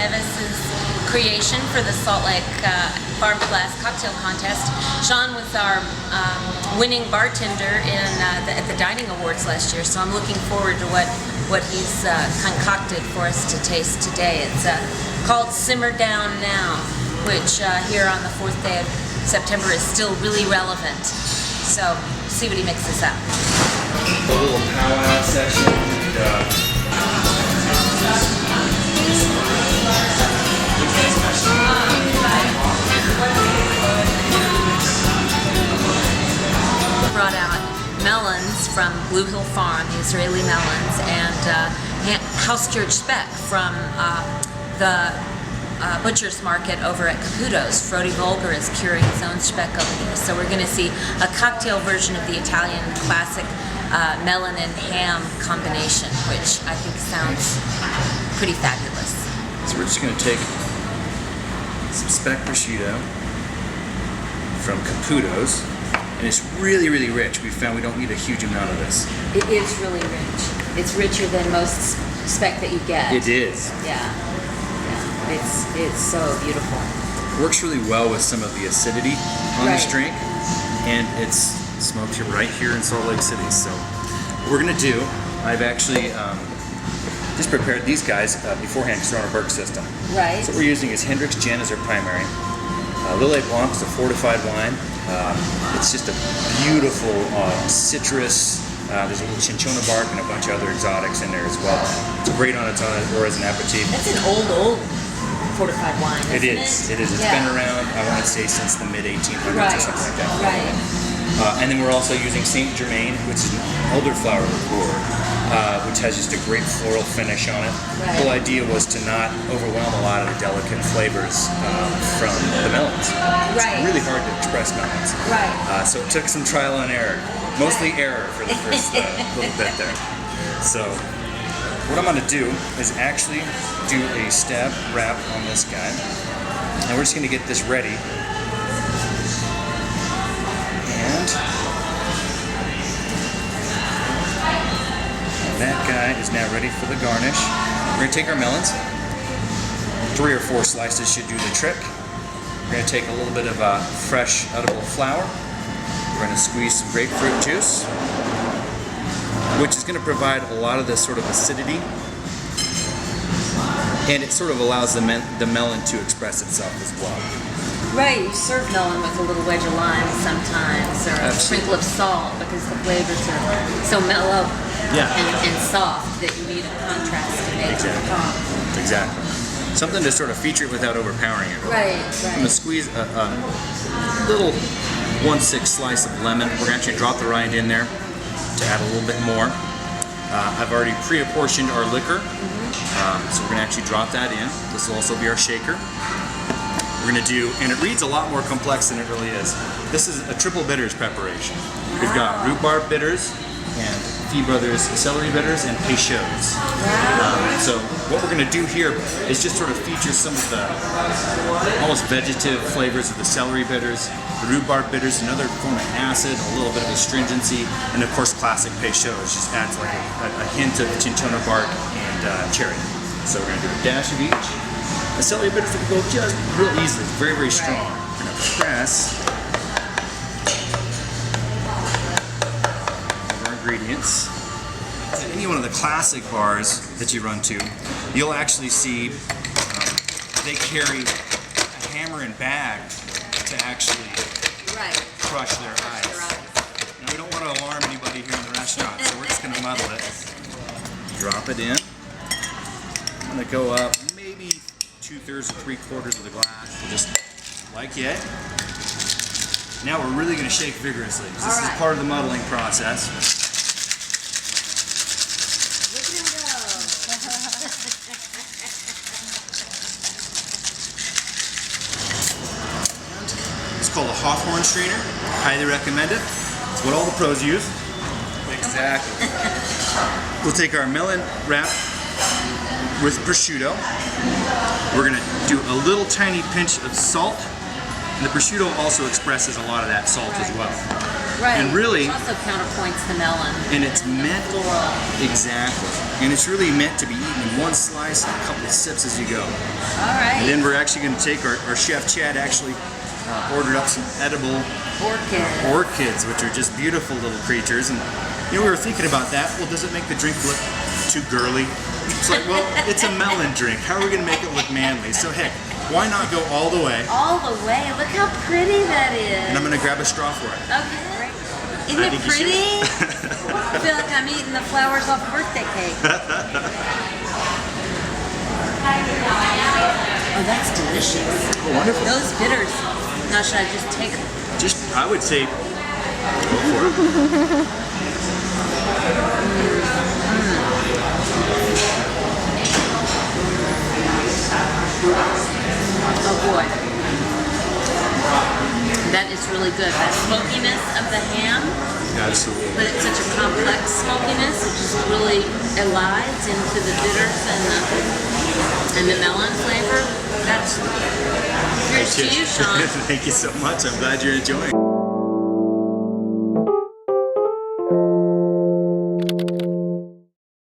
Nevis's creation for the Salt Lake Bar Glass Cocktail Contest. Sean was our winning bartender at the Dining Awards last year, so I'm looking forward to what he's concocted for us to taste today. It's called Simmer Down Now, which here on the 4th day of September is still really relevant. So, see what he mixes up. A little powwow session. Brought out melons from Blue Hill Farm, the Israeli melons, and house-cured speck from the butcher's market over at Caputo's. Frodi Volger is curing his own speck over there. So we're going to see a cocktail version of the Italian classic melon and ham combination, which I think sounds pretty fabulous. So we're just going to take some speck prosciutto from Caputo's, and it's really, really rich. We found we don't need a huge amount of this. It is really rich. It's richer than most speck that you get. It is. Yeah. It's so beautiful. Works really well with some of the acidity on this drink, and it's smoked here right here in Salt Lake City. So what we're gonna do, I've actually just prepared these guys beforehand because they're on a Berg system. Right. So what we're using is Hendrick's Gin as our primary. Lillet Blanc is a fortified wine. It's just a beautiful citrus. There's a little cinchona bark and a bunch of other exotics in there as well. It's great on its own or as an aperitif. That's an old fortified wine, isn't it? It is. It's been around, I want to say, since the mid-1800s or something like that. Right. And then we're also using Saint Germain, which is an elderflower liqueur, which has just a great floral finish on it. Right. The whole idea was to not overwhelm a lot of the delicate flavors from the melons. It's really hard to express melons. Right. So it took some trial and error. Mostly error for the first little bit there. So what I'm going to do is actually do a stab wrap on this guy. And we're just going to get this ready. And that guy is now ready for the garnish. We're going to take our melons. 3 or 4 slices should do the trick. We're going to take a little bit of fresh edible flour. We're going to squeeze some grapefruit juice, which is going to provide a lot of this sort of acidity, and it sort of allows the melon to express itself as well. Right, you serve melon with a little wedge of lime sometimes, or a sprinkle of salt, because the flavors are so mellow and soft that you need a contrast to make it pop. Exactly. Something to sort of feature it without overpowering it. Right. I'm going to squeeze a little 1/6 slice of lemon. We're going to actually drop the rind in there to add a little bit more. I've already pre-apportioned our liquor, so we're going to actually drop that in. This will also be our shaker. We're going to do, and it reads a lot more complex than it really is. This is a triple bitters preparation. We've got rhubarb bitters and Fee Brothers celery bitters and Peychaud's. So what we're going to do here is just sort of feature some of the almost vegetative flavors of the celery bitters, the rhubarb bitters, another form of acid, a little bit of astringency, and of course classic Peychaud's just adds like a hint of cinchona bark and cherry. So we're going to do a dash of each. The celery bitters will go just real easily, very, very strong. We're going to press our ingredients. At any one of the classic bars that you run to, you'll actually see they carry a hammer and bag to actually crush their ice. Now, we don't want to alarm anybody here in the restaurant, so we're just going to muddle it. Drop it in. I'm going to go up maybe 2/3 or 3/4 of the glass, just like yay. Now we're really going to shake vigorously. This is part of the muddling process. It's called a Hawthorne strainer. Highly recommend it. It's what all the pros use. Exactly. We'll take our melon wrap with prosciutto. We're going to do a little tiny pinch of salt. And the prosciutto also expresses a lot of that salt as well. Right. And really, it also counterpoints the melon. And it's meant exactly. And it's really meant to be eaten in one slice and a couple of sips as you go. All right. And then we're actually going to take our chef Chad actually ordered up some edible orchids, which are just beautiful little creatures. And we were thinking about that. Well, does it make the drink look too girly? It's like, well, it's a melon drink. How are we going to make it look manly? So heck, why not go all the way? All the way. Look how pretty that is. And I'm going to grab a straw for it. Okay. Isn't it pretty? I feel like I'm eating the flowers off birthday cake. Oh, that's delicious. Oh, wonderful. Those bitters. Now, should I just take them? I would say, go for it. Oh boy. That is really good. That smokiness of the ham. Absolutely. But it's such a complex smokiness. It just really elides into the bitters and the melon flavor. That's here's to you, Sean. Thank you so much. I'm glad you're enjoying.